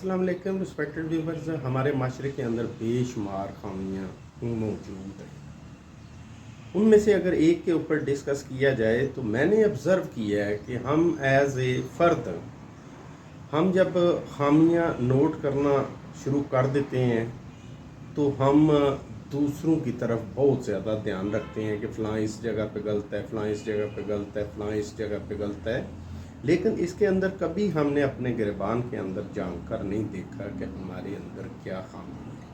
अस्सलाम वालेकुम respected viewers. हमारे माशरे के अंदर बेशुमार खामियाँ मौजूद हैं। उनमें से अगर एक के ऊपर डिस्कस किया जाए तो मैंने ऑब्ज़र्व किया है कि हम एज़ ए फ़र्द हम जब खामियाँ नोट करना शुरू कर देते हैं तो हम दूसरों की तरफ बहुत ज़्यादा ध्यान रखते हैं कि फ़लाँ इस जगह पे गलत है, फ़लाँ इस जगह पे गलत है, फ़लाँ इस जगह पे गलत है। लेकिन इसके अंदर कभी हमने अपने गिरबान के अंदर जानकर नहीं देखा कि हमारे अंदर क्या खामी है।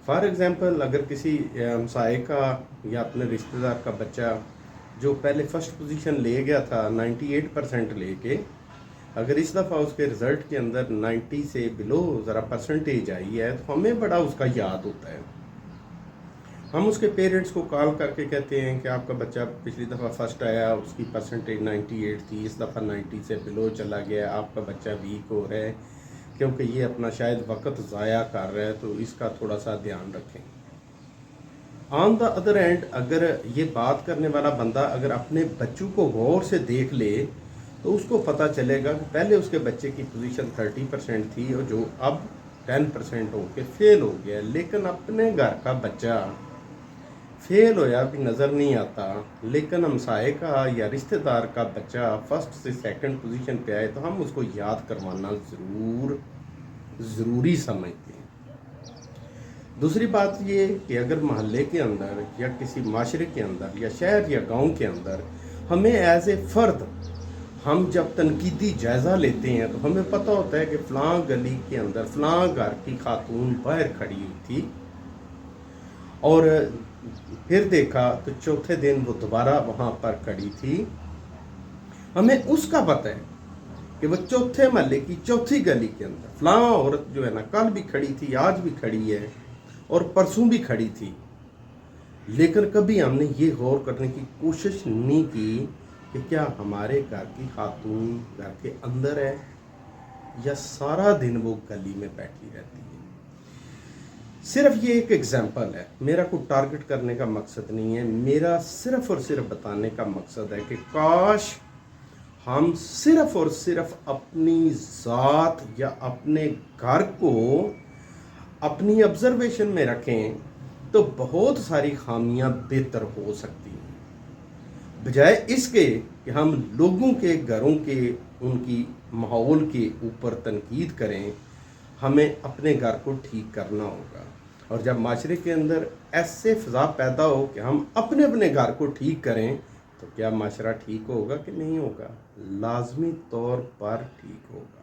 फॉर एग्ज़ाम्पल अगर किसी हमसाए का या अपने रिश्तेदार का बच्चा जो पहले फ़र्स्ट पोजीशन ले गया था 98% लेके, अगर इस दफ़ा उसके रिज़ल्ट के अंदर 90 से बिलो ज़रा परसेंटेज आई है तो हमें बड़ा उसका याद होता है। हम उसके पेरेंट्स को कॉल करके कहते हैं कि आपका बच्चा पिछली दफ़ा फर्स्ट आया, उसकी परसेंटेज 98 थी, इस दफ़ा 90 से बिलो चला गया, आपका बच्चा वीक हो रहा है क्योंकि ये अपना शायद वक्त ज़ाया कर रहा है, तो इसका थोड़ा सा ध्यान रखें। ऑन द अदर एंड अगर ये बात करने वाला बंदा अगर अपने बच्चों को गौर से देख ले तो उसको पता चलेगा कि पहले उसके बच्चे की पोजीशन 30% थी और जो अब 10% हो के फेल हो गया, लेकिन अपने घर का बच्चा फेल होया भी नज़र नहीं आता, लेकिन हमसाए का या रिश्तेदार का बच्चा फर्स्ट से सेकंड पोजीशन पे आए तो हम उसको याद करवाना ज़रूरी समझते हैं। दूसरी बात ये कि अगर महल्ले के अंदर या किसी माशरे के अंदर या शहर या गांव के अंदर हमें एज ए फ़र्द हम जब तनकीदी जायज़ा लेते हैं तो हमें पता होता है कि फ़लाँ गली के अंदर फ़लाँ घर की खातून बाहर खड़ी हुई थी और फिर देखा तो चौथे दिन वो दोबारा वहाँ पर खड़ी थी। हमें उसका पता है कि वो चौथे महल्ले की चौथी गली के अंदर फ़लाँ औरत जो है ना कल भी खड़ी थी, आज भी खड़ी है और परसों भी खड़ी थी, लेकिन कभी हमने ये गौर करने की कोशिश नहीं की कि क्या हमारे घर की खातून घर के अंदर है या सारा दिन वो गली में बैठी रहती है। सिर्फ ये एक एग्जाम्पल है, मेरा कोई टारगेट करने का मकसद नहीं है, मेरा सिर्फ और सिर्फ बताने का मकसद है कि काश हम सिर्फ और सिर्फ अपनी ज़ात या अपने घर को अपनी ऑब्जर्वेशन में रखें तो बहुत सारी खामियां बेहतर हो सकती हैं, बजाय इसके कि हम लोगों के घरों के उनकी माहौल के ऊपर तनकीद करें। हमें अपने घर को ठीक करना होगा, और जब माशरे के अंदर ऐसे फ़िज़ा पैदा हो कि हम अपने अपने घर को ठीक करें तो क्या माशरा ठीक होगा कि नहीं होगा? लाजमी तौर पर ठीक होगा।